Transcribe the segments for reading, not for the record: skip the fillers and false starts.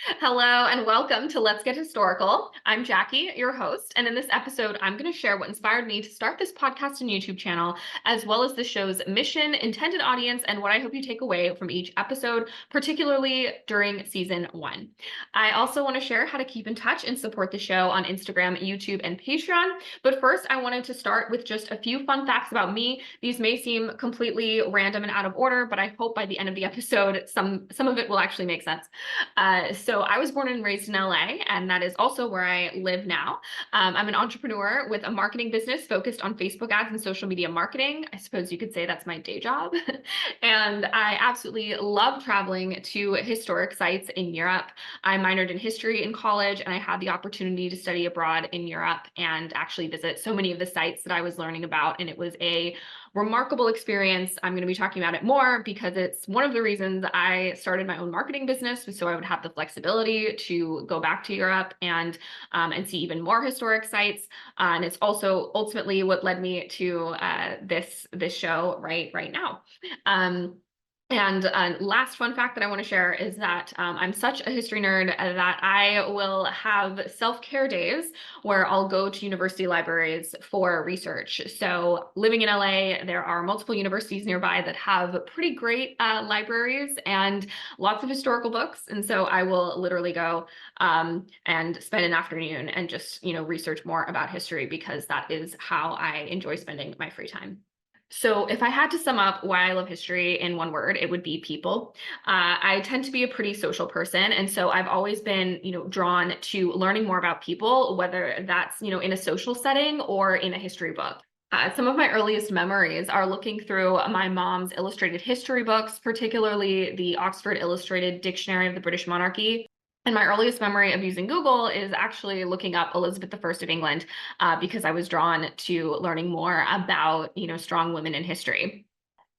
Hello and welcome to Let's Get Historical. I'm Jackie, your host, and in this episode, I'm going to share what inspired me to start this podcast and YouTube channel, as well as the show's mission, intended audience, and what I hope you take away from each episode, particularly during season 1. I also want to share how to keep in touch and support the show on Instagram, YouTube, and Patreon. But first, I wanted to start with just a few fun facts about me. These may seem completely random and out of order, but I hope by the end of the episode, some of it will actually make sense. So I was born and raised in LA, and that is also where I live now. I'm an entrepreneur with a marketing business focused on Facebook ads and social media marketing. I suppose you could say that's my day job. And I absolutely love traveling to historic sites in Europe. I minored in history in college, and I had the opportunity to study abroad in Europe and actually visit so many of the sites that I was learning about. And it was a remarkable experience. I'm going to be talking about it more because it's one of the reasons I started my own marketing business, so I would have the flexibility to go back to Europe and see even more historic sites. And it's also ultimately what led me to this show right now. And last fun fact that I want to share is that I'm such a history nerd that I will have self-care days where I'll go to university libraries for research. So living in LA, there are multiple universities nearby that have pretty great libraries and lots of historical books. And so I will literally go and spend an afternoon and just, research more about history because that is how I enjoy spending my free time. So if I had to sum up why I love history in one word, it would be people. I tend to be a pretty social person, and so I've always been, drawn to learning more about people, whether that's, in a social setting or in a history book. Some of my earliest memories are looking through my mom's illustrated history books, particularly the Oxford Illustrated Dictionary of the British Monarchy. And my earliest memory of using Google is actually looking up Elizabeth I of England because I was drawn to learning more about, strong women in history.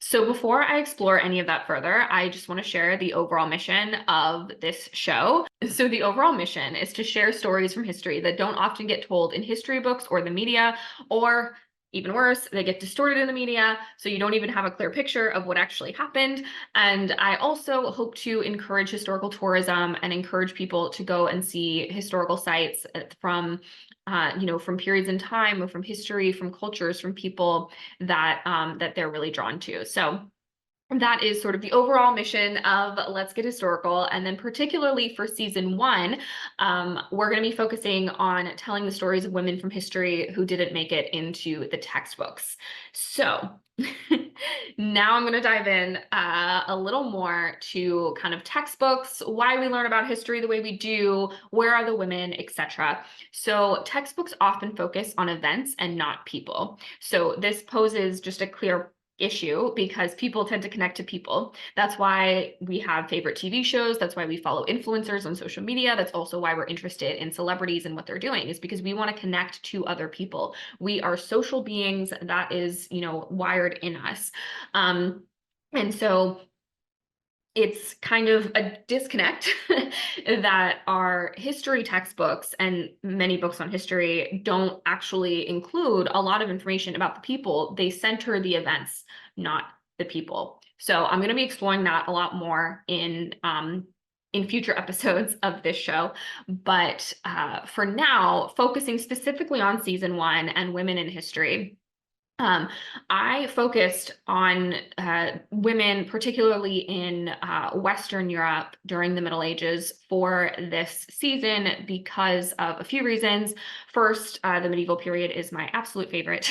So before I explore any of that further, I just want to share the overall mission of this show. So the overall mission is to share stories from history that don't often get told in history books or the media, or even worse, they get distorted in the media, so you don't even have a clear picture of what actually happened. And I also hope to encourage historical tourism and encourage people to go and see historical sites from periods in time, or from history, from cultures, from people that they're really drawn to. So that is sort of the overall mission of Let's Get Historical. And then particularly for season 1, we're going to be focusing on telling the stories of women from history who didn't make it into the textbooks. So now I'm going to dive in a little more to kind of textbooks, why we learn about history the way we do, where are the women, etc. So textbooks often focus on events and not people. So this poses just a clear issue because people tend to connect to people. That's why we have favorite TV shows. That's why we follow influencers on social media. That's also why we're interested in celebrities and what they're doing, is because we want to connect to other people. We are social beings. That is, wired in us. And so it's kind of a disconnect that our history textbooks and many books on history don't actually include a lot of information about the people. They center the events, not the people. So I'm going to be exploring that a lot more in future episodes of this show. But for now, focusing specifically on season 1 and women in history. I focused on women, particularly in Western Europe during the Middle Ages for this season because of a few reasons. First, the medieval period is my absolute favorite,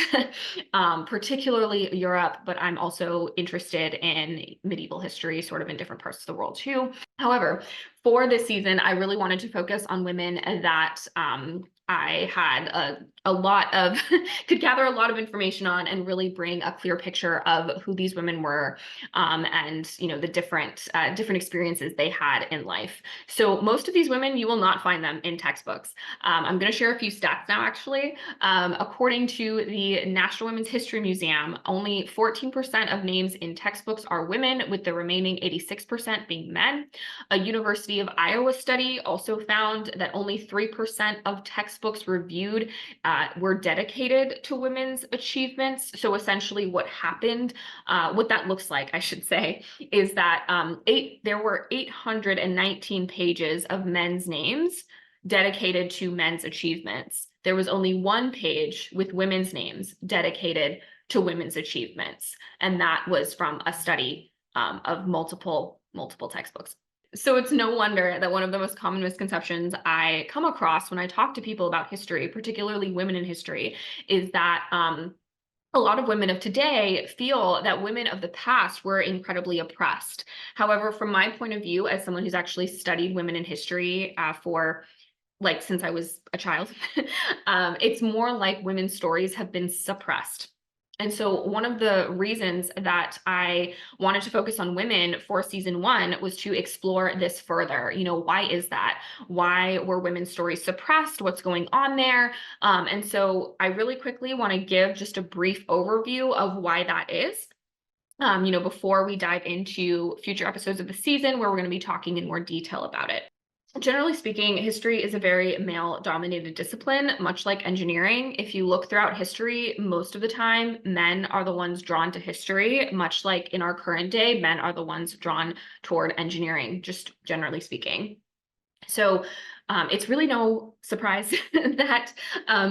particularly Europe, but I'm also interested in medieval history sort of in different parts of the world too. However, for this season, I really wanted to focus on women that I had a lot of, could gather a lot of information on and really bring a clear picture of who these women were and, the different experiences they had in life. So most of these women, you will not find them in textbooks. I'm going to share a few stats now, actually. According to the National Women's History Museum, only 14% of names in textbooks are women, with the remaining 86% being men. A University of Iowa study also found that only 3% of textbooks textbooks reviewed were dedicated to women's achievements. So essentially what happened, what that looks like, I should say, is that there were 819 pages of men's names dedicated to men's achievements. There was only one page with women's names dedicated to women's achievements. And that was from a study of multiple textbooks. So it's no wonder that one of the most common misconceptions I come across when I talk to people about history, particularly women in history, is that a lot of women of today feel that women of the past were incredibly oppressed. However, from my point of view, as someone who's actually studied women in history for since I was a child, it's more like women's stories have been suppressed. And so one of the reasons that I wanted to focus on women for season 1 was to explore this further. Why is that? Why were women's stories suppressed? What's going on there? And so I really quickly want to give just a brief overview of why that is. Before we dive into future episodes of the season where we're going to be talking in more detail about it. Generally speaking, history is a very male-dominated discipline, much like engineering. If you look throughout history, most of the time, men are the ones drawn to history, much like in our current day, men are the ones drawn toward engineering, just generally speaking. So it's really no surprise that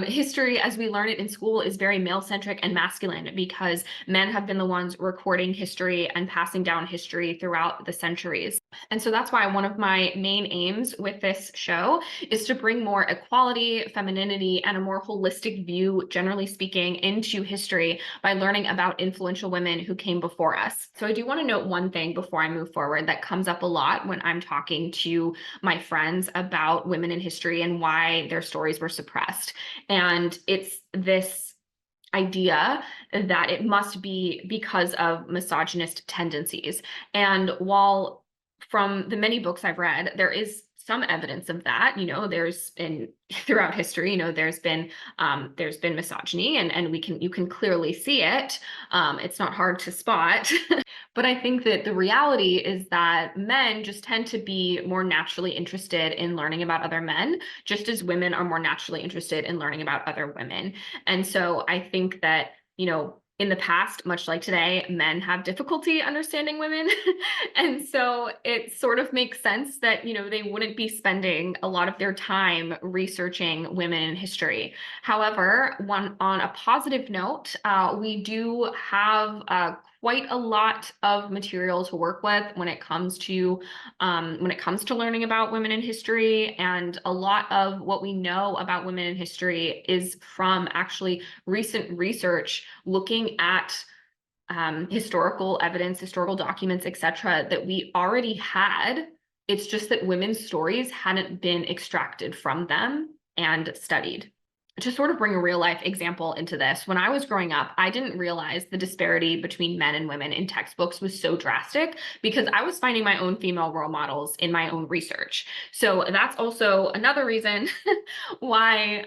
history, as we learn it in school, is very male-centric and masculine because men have been the ones recording history and passing down history throughout the centuries. And so that's why one of my main aims with this show is to bring more equality, femininity, and a more holistic view, generally speaking, into history by learning about influential women who came before us. So I do want to note one thing before I move forward that comes up a lot when I'm talking to my friends about women in history and why their stories were suppressed. And it's this idea that it must be because of misogynist tendencies. And while from the many books I've read, there is some evidence of that. There's been throughout history, there's been misogyny, and you can clearly see it. It's not hard to spot. But I think that the reality is that men just tend to be more naturally interested in learning about other men, just as women are more naturally interested in learning about other women. And so I think that, in the past, much like today, men have difficulty understanding women. And so it sort of makes sense that, they wouldn't be spending a lot of their time researching women in history. However, on a positive note, we do have quite a lot of material to work with when it comes to learning about women in history. And a lot of what we know about women in history is from actually recent research looking at historical evidence, historical documents, etc., that we already had. It's just that women's stories hadn't been extracted from them and studied. To sort of bring a real life example into this, when I was growing up, I didn't realize the disparity between men and women in textbooks was so drastic because I was finding my own female role models in my own research. So that's also another reason why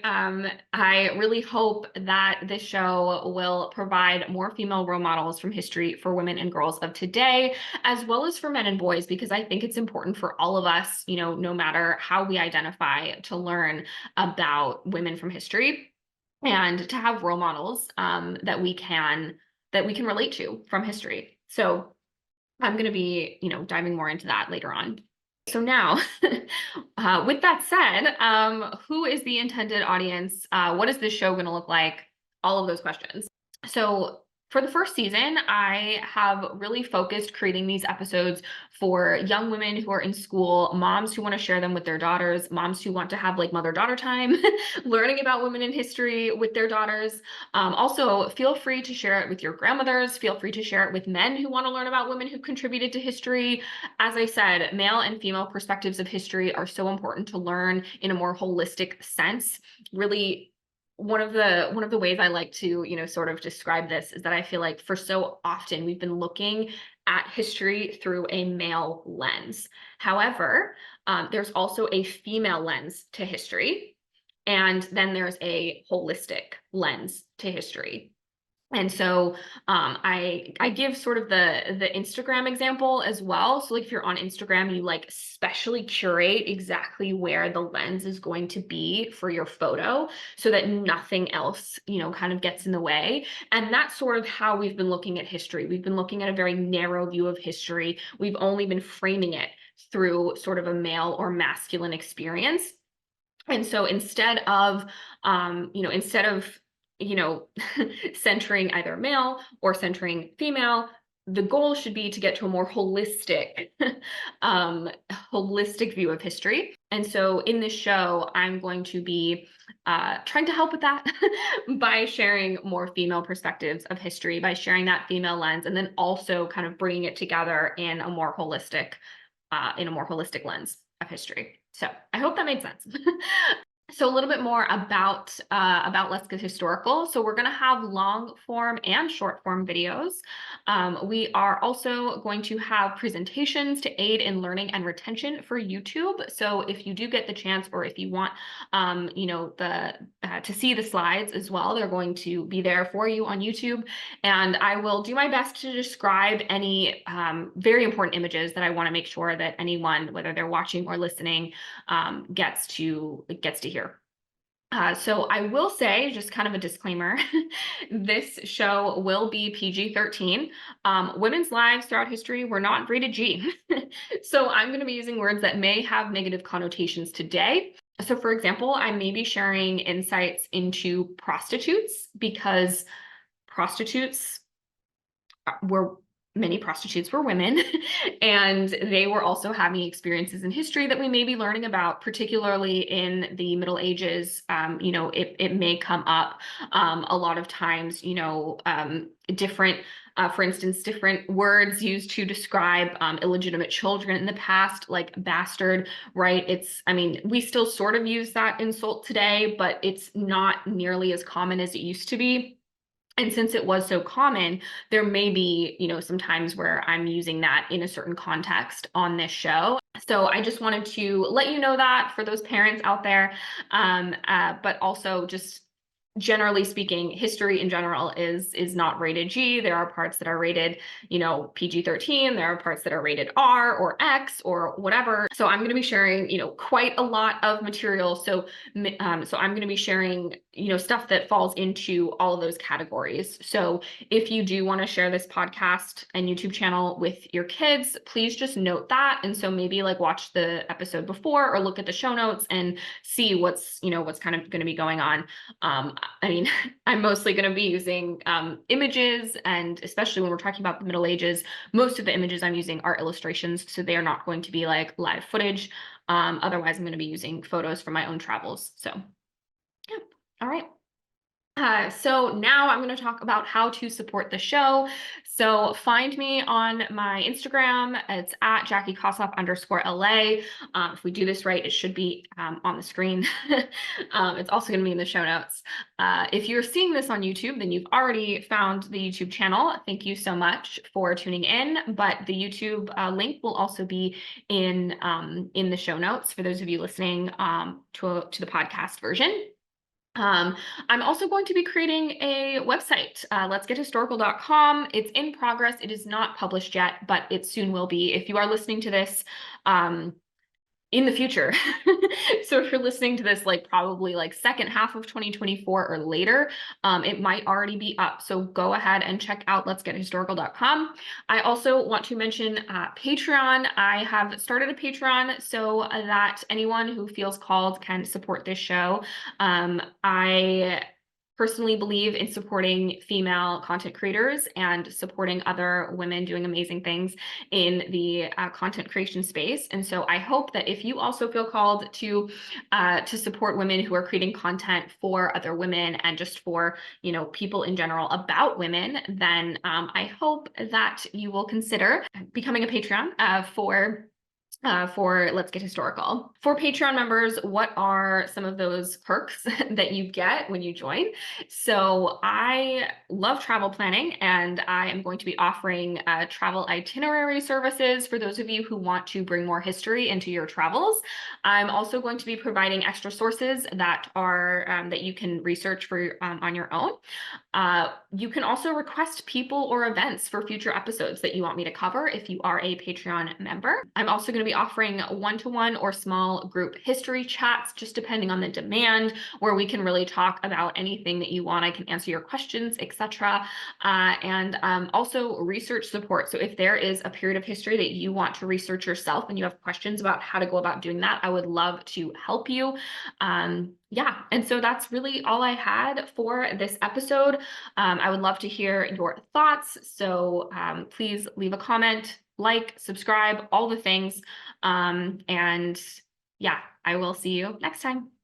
I really hope that this show will provide more female role models from history for women and girls of today, as well as for men and boys, because I think it's important for all of us, no matter how we identify, to learn about women from history and to have role models that we can relate to from history. So I'm going to be, diving more into that later on. So now, with that said, who is the intended audience? What is this show going to look like? All of those questions. So for the first season, I have really focused creating these episodes for young women who are in school, moms who want to share them with their daughters, moms who want to have mother-daughter time, learning about women in history with their daughters. Also, feel free to share it with your grandmothers. Feel free to share it with men who want to learn about women who contributed to history. As I said, male and female perspectives of history are so important to learn in a more holistic sense. Really, one of the ways I like to, sort of describe this is that I feel like for so often we've been looking at history through a male lens. However, there's also a female lens to history, and then there's a holistic lens to history. And so I give sort of the Instagram example as well. So like if you're on Instagram, you like specially curate exactly where the lens is going to be for your photo so that nothing else, kind of gets in the way. And that's sort of how we've been looking at history. We've been looking at a very narrow view of history. We've only been framing it through sort of a male or masculine experience. And so instead of, you know, centering either male or centering female, the goal should be to get to a more holistic, holistic view of history. And so in this show, I'm going to be trying to help with that by sharing more female perspectives of history, by sharing that female lens, and then also kind of bringing it together in a more holistic lens of history. So I hope that made sense. So a little bit more about Let's Get Historical. So we're going to have long form and short form videos. We are also going to have presentations to aid in learning and retention for YouTube. So if you do get the chance, or if you want, to see the slides as well, they're going to be there for you on YouTube. And I will do my best to describe any very important images that I want to make sure that anyone, whether they're watching or listening, gets to hear. So I will say, just kind of a disclaimer, this show will be PG-13. Women's lives throughout history were not rated G. So I'm going to be using words that may have negative connotations today. So for example, I may be sharing insights into prostitutes, because many prostitutes were women, and they were also having experiences in history that we may be learning about, particularly in the Middle Ages. It may come up a lot of times, different, for instance, different words used to describe illegitimate children in the past, like bastard, right? We still sort of use that insult today, but it's not nearly as common as it used to be. And since it was so common, there may be, some times where I'm using that in a certain context on this show. So I just wanted to let you know that for those parents out there, but also just generally speaking, history in general is not rated G. There are parts that are rated, PG-13. There are parts that are rated R or X or whatever. So I'm going to be sharing, quite a lot of material. So I'm going to be sharing, stuff that falls into all of those categories. So if you do want to share this podcast and YouTube channel with your kids, please just note that. And so maybe like watch the episode before or look at the show notes and see what's kind of going to be going on. I'm mostly going to be using images, and especially when we're talking about the Middle Ages, most of the images I'm using are illustrations, so they are not going to be like live footage. Otherwise, I'm going to be using photos from my own travels. So, yeah. All right. So now I'm going to talk about how to support the show. So find me on my Instagram. It's at Jackie Kossoff _LA. If we do this right, it should be on the screen. It's also going to be in the show notes. If you're seeing this on YouTube, then you've already found the YouTube channel. Thank you so much for tuning in. But the YouTube link will also be in the show notes for those of you listening to the podcast version. I'm also going to be creating a website, letsgethistorical.com. It's in progress. It is not published yet, but it soon will be. If you are listening to this in the future, so if you're listening to this probably second half of 2024 or later, it might already be up. So go ahead and check out letsgethistorical.com. I also want to mention Patreon. I have started a Patreon so that anyone who feels called can support this show. I personally believe in supporting female content creators and supporting other women doing amazing things in the content creation space. And so I hope that if you also feel called to support women who are creating content for other women and just for, people in general about women, then I hope that you will consider becoming a Patreon for for Let's Get Historical. For Patreon members, what are some of those perks that you get when you join? So I love travel planning, and I am going to be offering travel itinerary services for those of you who want to bring more history into your travels. I'm also going to be providing extra sources that are that you can research for on your own. You can also request people or events for future episodes that you want me to cover if you are a Patreon member. I'm also going to be offering one-to-one or small group history chats, just depending on the demand, where we can really talk about anything that you want. I can answer your questions, etc. And also research support. So if there is a period of history that you want to research yourself and you have questions about how to go about doing that, I would love to help you. Yeah, and so that's really all I had for this episode. I would love to hear your thoughts. So please leave a comment, like, subscribe, all the things. And yeah, I will see you next time.